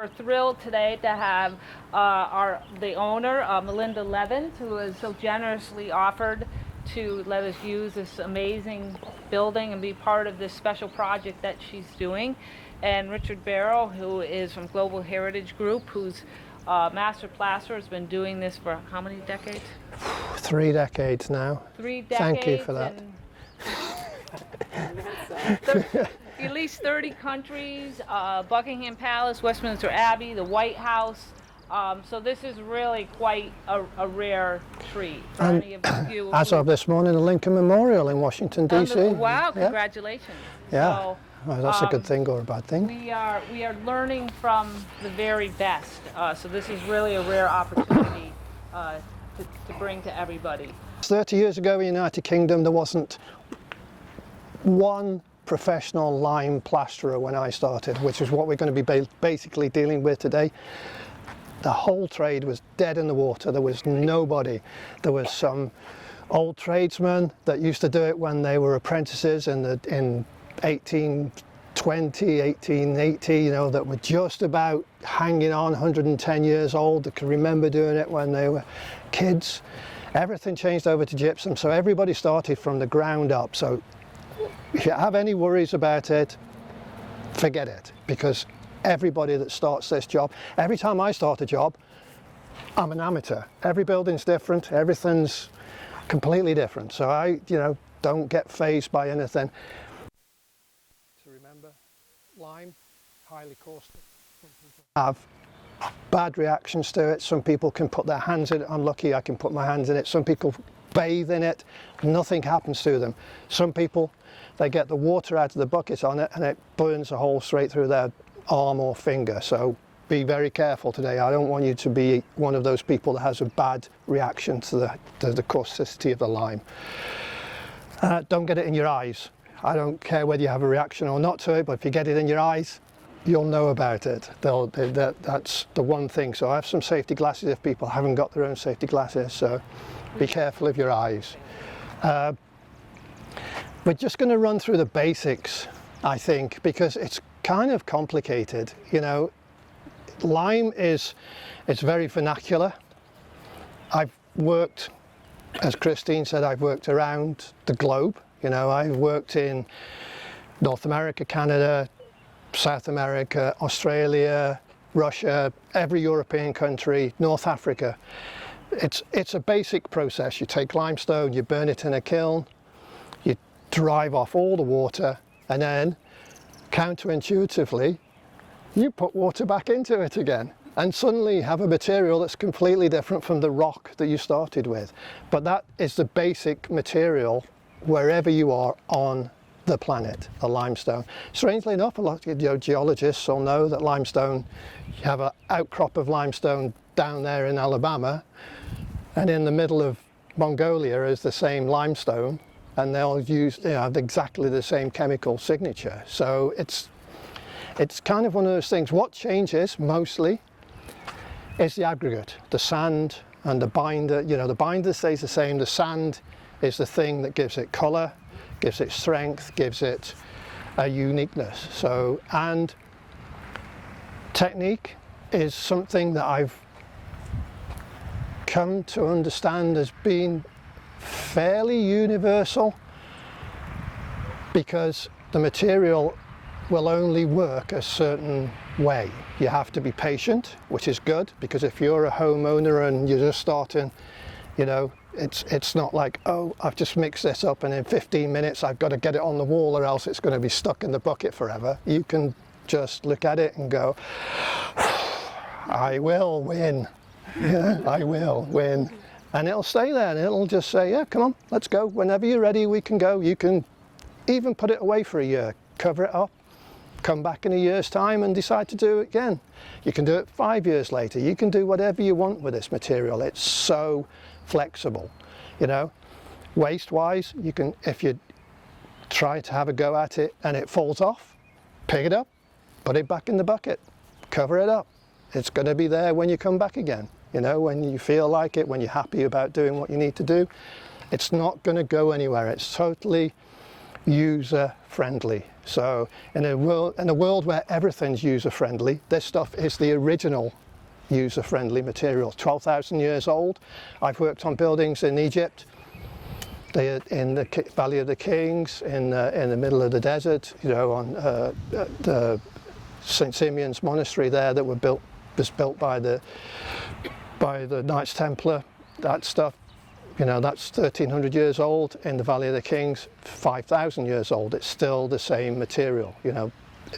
We're thrilled today to have the owner, Melinda Levins, who has so generously offered to let us use this amazing building and be part of this special project that she's doing. And Richard Barrow, who is from Global Heritage Group, who's master plasterer, has been doing this for how many decades? 3 decades now. 3 decades. Thank you for that. At least 30 countries, Buckingham Palace, Westminster Abbey, the White House. So this is really quite a rare treat for any of you. As of this morning, the Lincoln Memorial in Washington, D.C. Wow, congratulations. Yeah, So, well, that's a good thing or a bad thing. We are learning from the very best. So this is really a rare opportunity to bring to everybody. 30 years ago in the United Kingdom, there wasn't one professional lime plasterer when I started, which is what we're going to be basically dealing with today. The whole trade was dead in the water. There was nobody. There was some old tradesmen that used to do it when they were apprentices in 1820, 1880, you know, that were just about hanging on, 110 years old, that could remember doing it when they were kids. Everything changed over to gypsum, so everybody started from the ground up. So if you have any worries about it, forget it, because everybody that starts this job, every time I start a job, I'm an amateur. Every building's different, everything's completely different. So I, don't get fazed by anything. To remember, lime, highly caustic. Have bad reactions to it. Some people can put their hands in it. I'm lucky I can put my hands in it. Some people bathe in it, nothing happens to them. Some people, they get the water out of the bucket on it and it burns a hole straight through their arm or finger. So be very careful today. I don't want you to be one of those people that has a bad reaction to the causticity of the lime. Don't get it in your eyes. I don't care whether you have a reaction or not to it, but if you get it in your eyes, you'll know about it. That's the one thing. So I have some safety glasses if people haven't got their own safety glasses, so be careful of your eyes. We're just going to run through the basics, I think, because it's kind of complicated. Lime it's very vernacular. I've worked, as Christine said, I've worked around the globe. I've worked in North America, Canada, South America, Australia, Russia, every European country, North Africa. It's a basic process. You take limestone, you burn it in a kiln, you drive off all the water, and then counterintuitively you put water back into it again, and suddenly you have a material that's completely different from the rock that you started with. But that is the basic material wherever you are on the planet, the limestone. Strangely enough, a lot of geologists will know that limestone, you have an outcrop of limestone down there in Alabama, and in the middle of Mongolia is the same limestone, and they'll use have exactly the same chemical signature. So it's kind of one of those things. What changes mostly is the aggregate, the sand and the binder. The binder stays the same. The sand is the thing that gives it colour, gives it strength, gives it a uniqueness. So, and technique is something that I've come to understand as being fairly universal, because the material will only work a certain way. You have to be patient, which is good, because if you're a homeowner and you're just starting, it's not like, oh, I've just mixed this up and in 15 minutes I've got to get it on the wall or else it's going to be stuck in the bucket forever. You can just look at it and go, I will win. I will win. And it'll stay there and it'll just say, yeah, come on, let's go. Whenever you're ready, we can go. You can even put it away for a year, cover it up, come back in a year's time and decide to do it again. You can do it 5 years later. You can do whatever you want with this material. It's so flexible. Waste-wise, you can, if you try to have a go at it and it falls off, pick it up, put it back in the bucket, cover it up. It's going to be there when you come back again. When you feel like it, when you're happy about doing what you need to do, it's not going to go anywhere. It's totally user friendly. So in a world where everything's user friendly, this stuff is the original user friendly material. 12,000 years old. I've worked on buildings in Egypt, in the Valley of the Kings, in the middle of the desert, you know, on the St. Simeon's monastery there that was built by the Knights Templar. That stuff, you know, that's 1,300 years old. In the Valley of the Kings, 5,000 years old. It's still the same material, you know.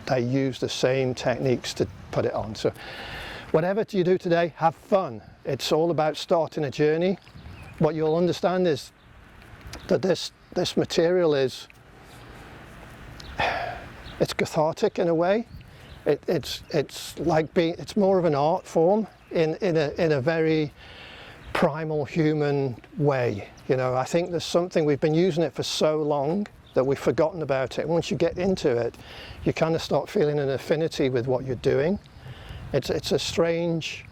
They use the same techniques to put it on. So whatever you do today, have fun. It's all about starting a journey. What you'll understand is that this material is, it's cathartic in a way. It's like it's more of an art form in a very primal human way. You know, I think there's something, we've been using it for so long that we've forgotten about it. Once you get into it, you kind of start feeling an affinity with what you're doing. It's a strange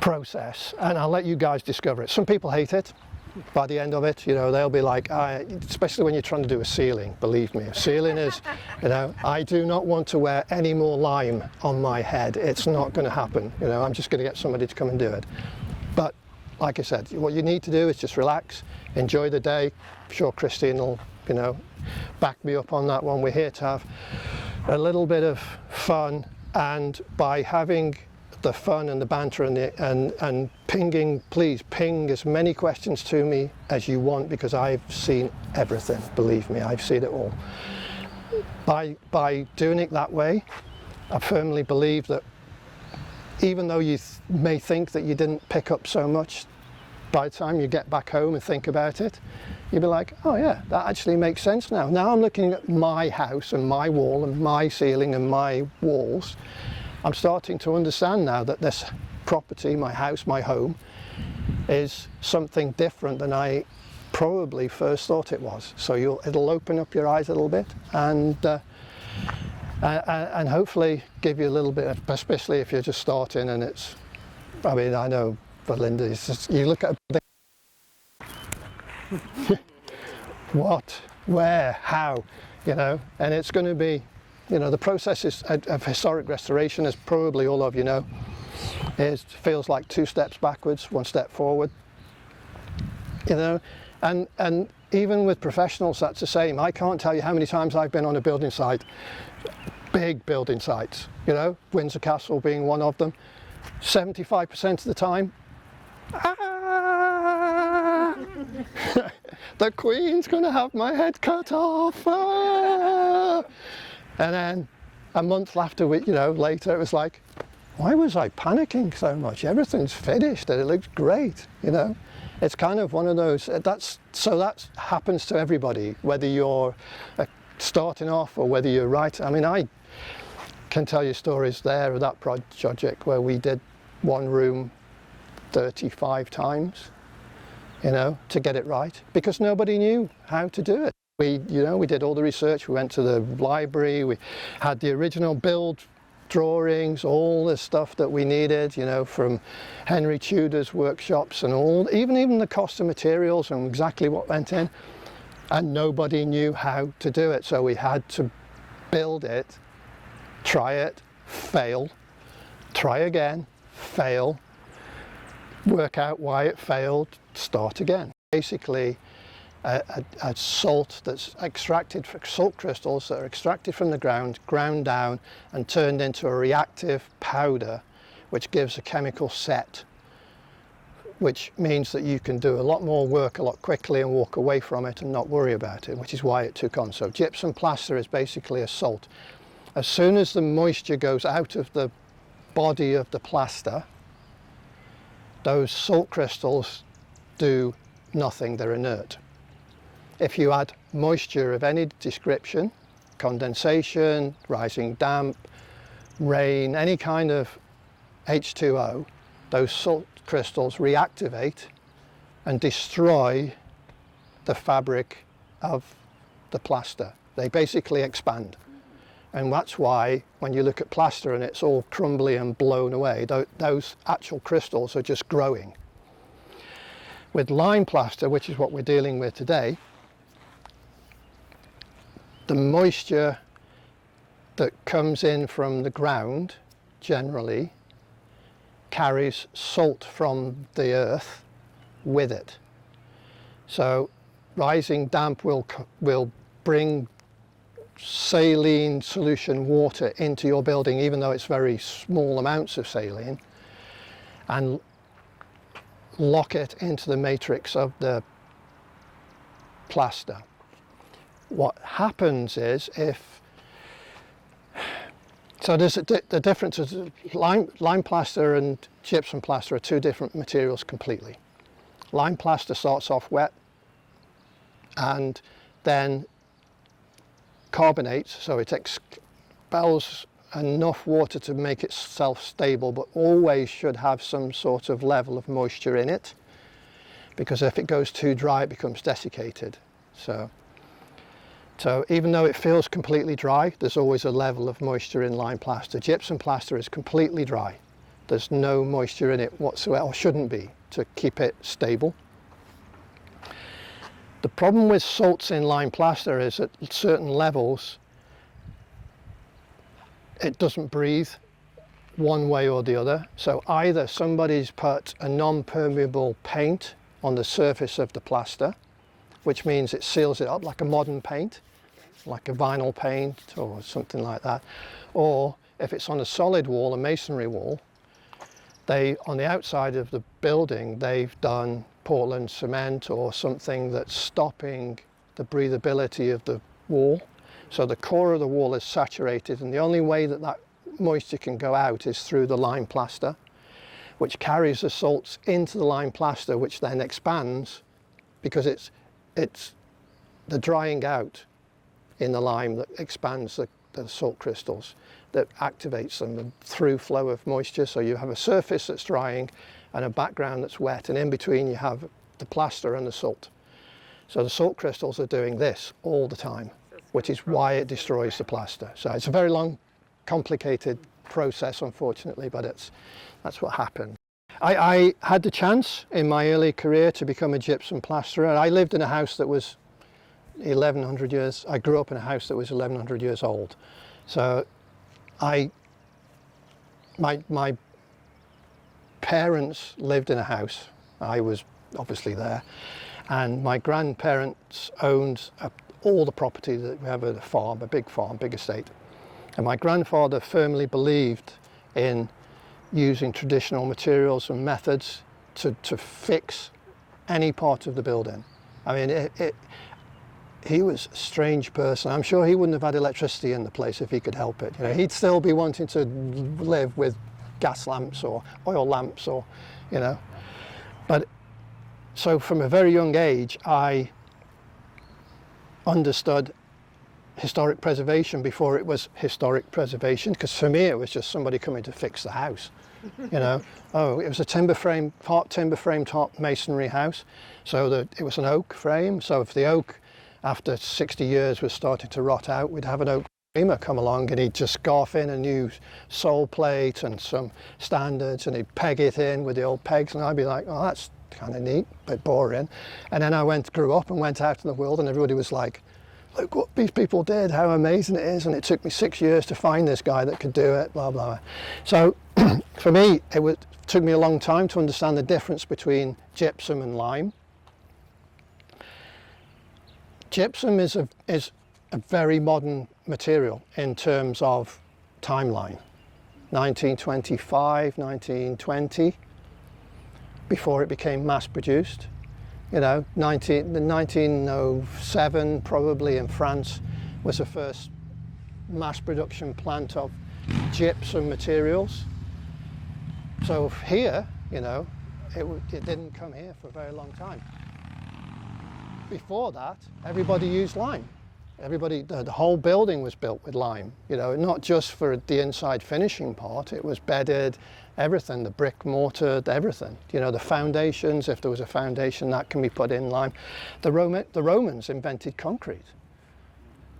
process, and I'll let you guys discover it. Some people hate it. By the end of it, you know, they'll be like, especially when you're trying to do a ceiling, believe me, a ceiling is, you know, I do not want to wear any more lime on my head. It's not going to happen. You know, I'm just going to get somebody to come and do it. But like I said, what you need to do is just relax, enjoy the day. I'm sure Christine will, you know, back me up on that one. We're here to have a little bit of fun, and by having the fun and the banter and pinging, please ping as many questions to me as you want, because I've seen everything, believe me, I've seen it all. By doing it that way, I firmly believe that even though you may think that you didn't pick up so much, by the time you get back home and think about it, you'll be like, oh yeah, that actually makes sense now. Now I'm looking at my house and my wall and my ceiling and my walls. I'm starting to understand now that this property, my house, my home, is something different than I probably first thought it was. So it'll open up your eyes a little bit, and hopefully give you a little bit of, especially if you're just starting and it's, I mean, I know Belinda, it's just, you look at what, where, how, you know, and it's going to be, you know, the process of historic restoration, as probably all of you know, feels like 2 steps backwards, 1 step forward, you know, and even with professionals that's the same. I can't tell you how many times I've been on a building site, big building sites, you know, Windsor Castle being one of them. 75% of the time, the Queen's going to have my head cut off. And then a month later, it was like, why was I panicking so much? Everything's finished and it looks great, you know. It's kind of one of those, that happens to everybody, whether you're starting off or whether you're right. I mean, I can tell you stories there of that project where we did one room 35 times, you know, to get it right, because nobody knew how to do it. We did all the research, we went to the library, we had the original build drawings, all the stuff that we needed, you know, from Henry Tudor's workshops and all, even the cost of materials and exactly what went in, and nobody knew how to do it. So we had to build it, try it, fail, try again, fail, work out why it failed, start again. Basically, a salt that's extracted, salt crystals that are extracted from the ground, ground down and turned into a reactive powder, which gives a chemical set, which means that you can do a lot more work a lot quickly and walk away from it and not worry about it, which is why it took on. So gypsum plaster is basically a salt. As soon as the moisture goes out of the body of the plaster, those salt crystals do nothing, they're inert. If you add moisture of any description, condensation, rising damp, rain, any kind of H2O, those salt crystals reactivate and destroy the fabric of the plaster. They basically expand. And that's why when you look at plaster and it's all crumbly and blown away, those actual crystals are just growing. With lime plaster, which is what we're dealing with today, the moisture that comes in from the ground generally carries salt from the earth with it. So rising damp will bring saline solution water into your building, even though it's very small amounts of saline, and lock it into the matrix of the plaster. What happens is, so there's the difference is lime plaster and gypsum plaster are two different materials completely. Lime plaster starts off wet and then carbonates, so it expels enough water to make itself stable, but always should have some sort of level of moisture in it, because if it goes too dry it becomes desiccated. So even though it feels completely dry, there's always a level of moisture in lime plaster. Gypsum plaster is completely dry. There's no moisture in it whatsoever, or shouldn't be, to keep it stable. The problem with salts in lime plaster is at certain levels it doesn't breathe one way or the other. So either somebody's put a non-permeable paint on the surface of the plaster, which means it seals it up like a modern paint, like a vinyl paint or something like that. Or if it's on a solid wall, a masonry wall, on the outside of the building, they've done Portland cement or something that's stopping the breathability of the wall. So the core of the wall is saturated, and the only way that that moisture can go out is through the lime plaster, which carries the salts into the lime plaster, which then expands, because it's the drying out in the lime that expands the salt crystals, that activates them, the through flow of moisture. So you have a surface that's drying and a background that's wet, and in between you have the plaster and the salt. So the salt crystals are doing this all the time, which is why it destroys the plaster. So it's a very long, complicated process, unfortunately, but that's what happened. I had the chance in my early career to become a gypsum plasterer. I lived in a house that was 1100 years, I grew up in a house that was 1100 years old. So my parents lived in a house, I was obviously there, and my grandparents owned all the property that we have at a farm, a big estate. And my grandfather firmly believed in using traditional materials and methods to fix any part of the building. I mean, he was a strange person. I'm sure he wouldn't have had electricity in the place if he could help it. You know, he'd still be wanting to live with gas lamps or oil lamps, or, you know. But so from a very young age, I understood historic preservation before it was historic preservation, because for me it was just somebody coming to fix the house. You know, oh, it was a part timber frame top masonry house, so it was an oak frame. So if the oak, after 60 years, was starting to rot out, we'd have an oak framer come along, and he'd just scarf in a new sole plate and some standards, and he'd peg it in with the old pegs, and I'd be like, oh, that's kind of neat, but boring. And then I grew up and went out in the world, and everybody was like, look what these people did, how amazing it is. And it took me 6 years to find this guy that could do it, blah, blah. So for me, it took me a long time to understand the difference between gypsum and lime. Gypsum is a very modern material in terms of timeline. 1925, 1920, before it became mass produced. You know, 1907 probably in France was the first mass production plant of gypsum materials. So here, you know, it didn't come here for a very long time. Before that, everybody used lime. The whole building was built with lime, you know, not just for the inside finishing part, it was bedded, everything, the brick, mortar, everything. You know, the foundations, if there was a foundation, that can be put in lime. The Romans invented concrete,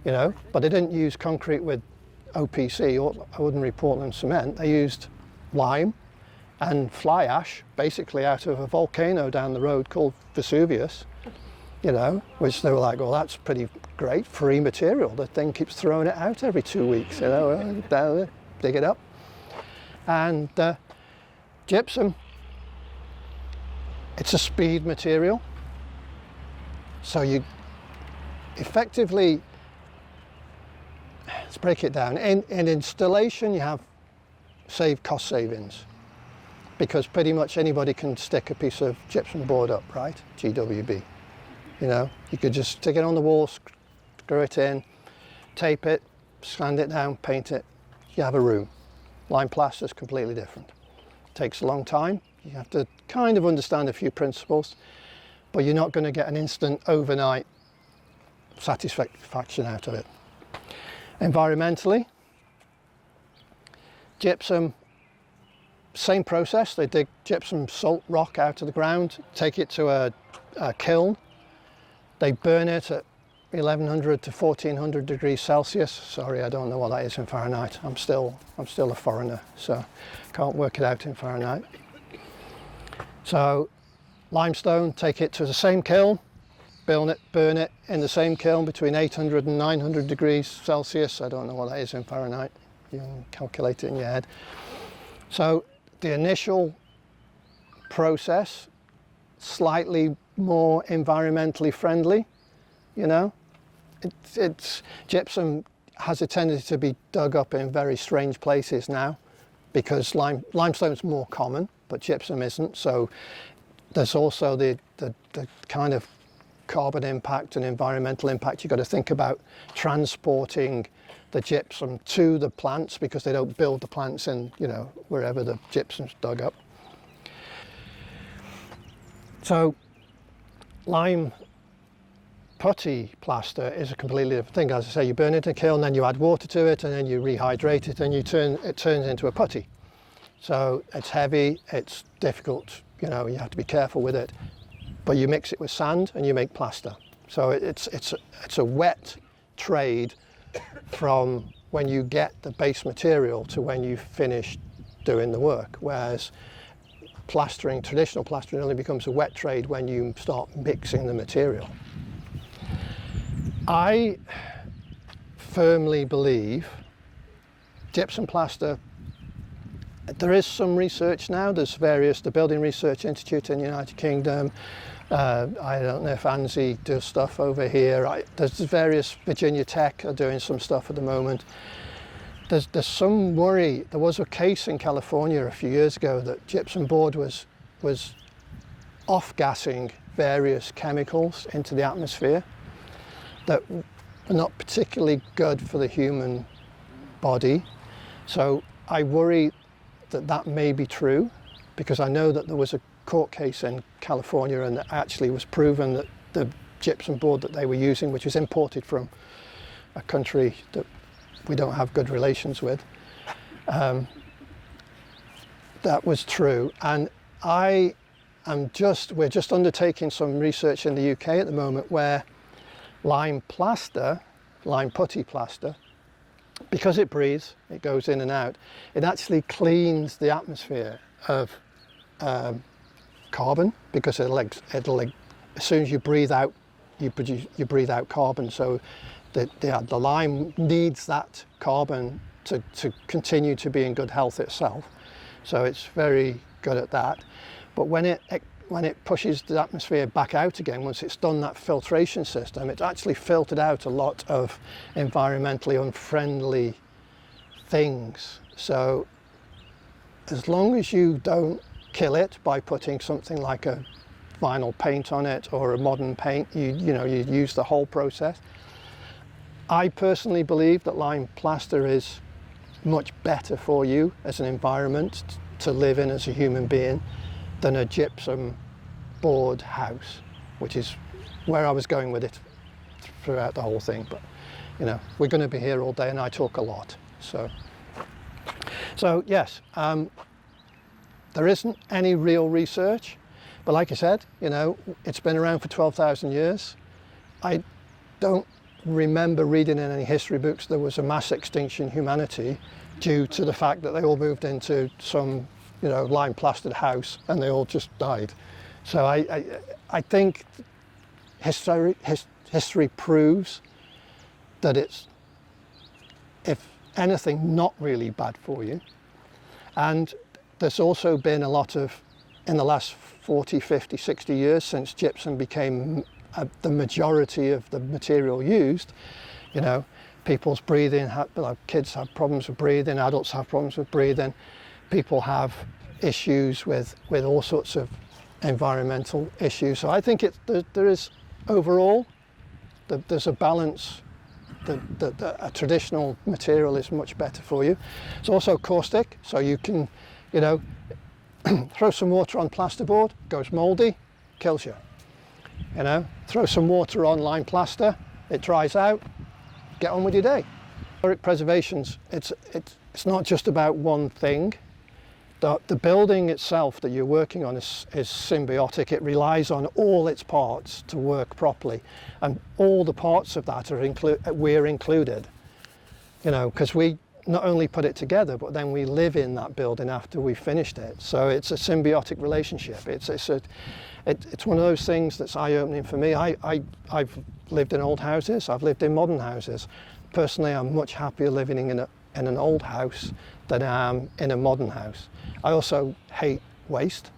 you know, but they didn't use concrete with OPC, or ordinary Portland cement. They used lime and fly ash, basically out of a volcano down the road called Vesuvius, you know, which they were like, well, that's pretty great free material. The thing keeps throwing it out every 2 weeks, you know, down there, dig it up. And gypsum, it's a speed material. So you effectively, let's break it down. In installation, you have cost savings, because pretty much anybody can stick a piece of gypsum board up, right? GWB. You know, you could just stick it on the wall, screw it in, tape it, sand it down, paint it, you have a room. Lime plaster is completely different. It takes a long time. You have to kind of understand a few principles, but you're not going to get an instant overnight satisfaction out of it. Environmentally, gypsum, same process. They dig gypsum salt rock out of the ground, take it to a kiln. They burn it at 1100 to 1400 degrees Celsius. Sorry, I don't know what that is in Fahrenheit. I'm still a foreigner, so can't work it out in Fahrenheit. So limestone, take it to the same kiln, burn it in the same kiln between 800 and 900 degrees Celsius. I don't know what that is in Fahrenheit. You can calculate it in your head. So the initial process, slightly more environmentally friendly, you know. It's gypsum has a tendency to be dug up in very strange places now, because limestone is more common, but gypsum isn't. So there's also the kind of carbon impact and environmental impact. You've got to think about transporting the gypsum to the plants, because they don't build the plants in, you know, wherever the gypsum's dug up. So lime putty plaster is a completely different thing. As I say, you burn it in a kiln, then you add water to it, and then you rehydrate it, and it turns into a putty. So it's heavy, it's difficult, you know, you have to be careful with it, but you mix it with sand and you make plaster. So it's a wet trade from when you get the base material to when you finish doing the work, whereas plastering, traditional plastering, only becomes a wet trade when you start mixing the material. I firmly believe gypsum plaster, there is some research now. There's the Building Research Institute in the United Kingdom. I don't know if ANSI does stuff over here. There's various, Virginia Tech are doing some stuff at the moment. There's some worry. There was a case in California a few years ago that gypsum board was off-gassing various chemicals into the atmosphere that are not particularly good for the human body. So I worry that may be true, because I know that there was a court case in California, and it actually was proven that the gypsum board that they were using, which was imported from a country that we don't have good relations with, that was true. And we're just undertaking some research in the UK at the moment where lime plaster, lime putty plaster, because it breathes, it goes in and out, it actually cleans the atmosphere of carbon, because it'll as soon as you breathe out, you breathe out carbon. So the lime needs that carbon to continue to be in good health itself. So it's very good at that. But when it pushes the atmosphere back out again, once it's done that filtration system, it's actually filtered out a lot of environmentally unfriendly things. So as long as you don't kill it by putting something like a vinyl paint on it or a modern paint, you use the whole process. I personally believe that lime plaster is much better for you as an environment to live in as a human being than a gypsum board house, which is where I was going with it throughout the whole thing. But you know, we're going to be here all day and I talk a lot. So yes, there isn't any real research, but like I said, you know, it's been around for 12,000 years. I don't remember reading in any history books there was a mass extinction in humanity due to the fact that they all moved into some, you know, lime plastered house and they all just died. So I think history proves that it's, if anything, not really bad for you. And there's also been a lot of, in the last 40, 50, 60 years since gypsum became the majority of the material used, you know, people's breathing, kids have problems with breathing, adults have problems with breathing, people have issues with all sorts of environmental issues. So I think there is overall, there's a balance. A traditional material is much better for you. It's also caustic, so you can, you know, throw some water on plasterboard, goes mouldy, kills you. You know, throw some water on lime plaster, it dries out, get on with your day. Historic preservations, it's not just about one thing. The building itself that you're working on is symbiotic. It relies on all its parts to work properly, and all the parts of that we're included. You know, because we not only put it together, but then we live in that building after we finished it. So it's a symbiotic relationship. It's one of those things that's eye-opening for me. I've lived in old houses. I've lived in modern houses. Personally, I'm much happier living in an old house than I am in a modern house. I also hate waste,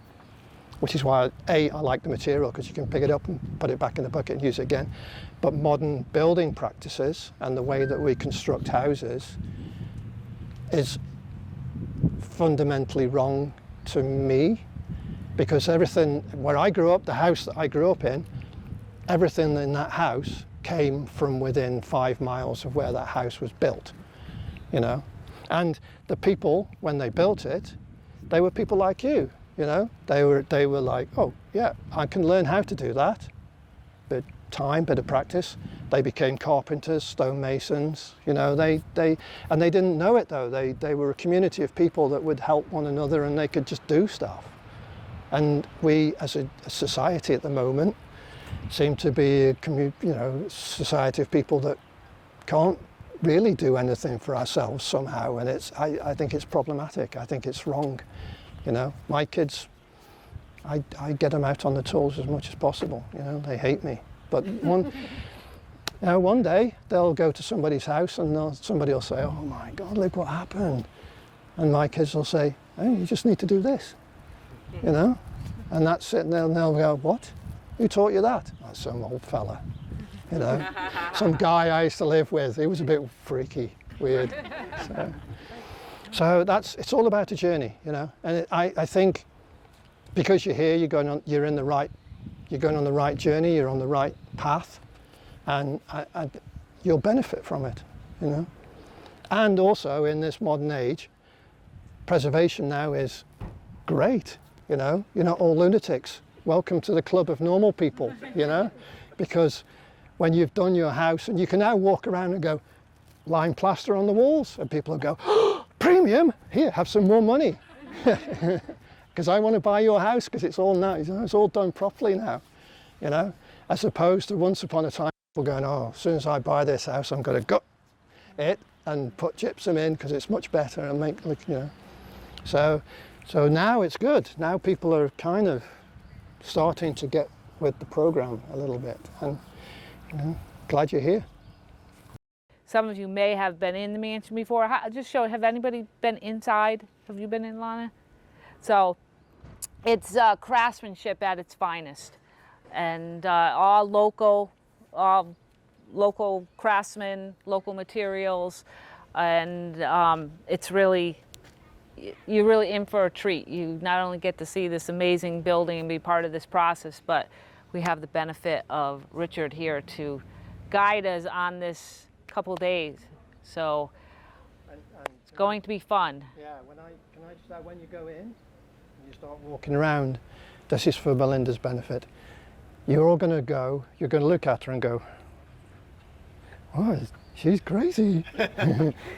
which is why I like the material, because you can pick it up and put it back in the bucket and use it again. But modern building practices and the way that we construct houses is fundamentally wrong to me, because everything, where I grew up, the house that I grew up in, everything in that house came from within 5 miles of where that house was built, you know. And the people, when they built it, they were people like you, you know. They were like, oh yeah, I can learn how to do that. Bit of time, bit of practice. They became carpenters, stonemasons, you know. And they didn't know it though. They were a community of people that would help one another, and they could just do stuff. And we, as a society at the moment, seem to be a society of people that can't really do anything for ourselves somehow, and I think it's problematic. I think it's wrong. You know, my kids, I get them out on the tools as much as possible. You know, they hate me, but one day they'll go to somebody's house and somebody will say, "Oh my God, look what happened," and my kids will say, "Oh, you just need to do this," you know, and that's it. And they'll go, "What? Who taught you that?" "Oh, some old fella. You know, some guy I used to live with. He was a bit freaky, weird." So it's all about a journey, you know. And I think because you're here, you're going on the right journey. You're on the right path, and you'll benefit from it, you know. And also in this modern age, preservation now is great. You know, you're not all lunatics. Welcome to the club of normal people, you know, because when you've done your house, and you can now walk around and go, lime plaster on the walls, and people will go, "Oh, premium, here, have some more money." Because I want to buy your house because it's all nice, you know, it's all done properly now, you know, as opposed to once upon a time people going, "Oh, as soon as I buy this house, I'm going to gut it and put gypsum in because it's much better and make, like, you know." So now it's good. Now people are kind of starting to get with the program a little bit, and you know, glad you're here. Some of you may have been in the mansion before. Have anybody been inside? Have you been in, Lana? So it's craftsmanship at its finest, and all local craftsmen, local materials, and it's really, you're really in for a treat. You not only get to see this amazing building and be part of this process, but we have the benefit of Richard here to guide us on this couple days. So it's going to be fun. Yeah, can I just add, when you go in and you start walking around, this is for Belinda's benefit. You're going to look at her and go, "Oh, she's crazy."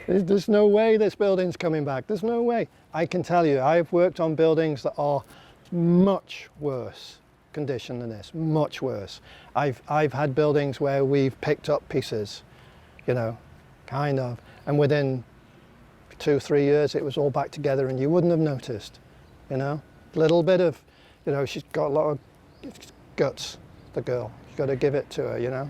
There's no way this building's coming back. There's no way. I can tell you, I've worked on buildings that are much worse condition than this, much worse. I've had buildings where we've picked up pieces, you know, kind of, and within 2-3 years it was all back together and you wouldn't have noticed, you know. Little bit of, you know, she's got a lot of guts, the girl. You've got to give it to her, you know.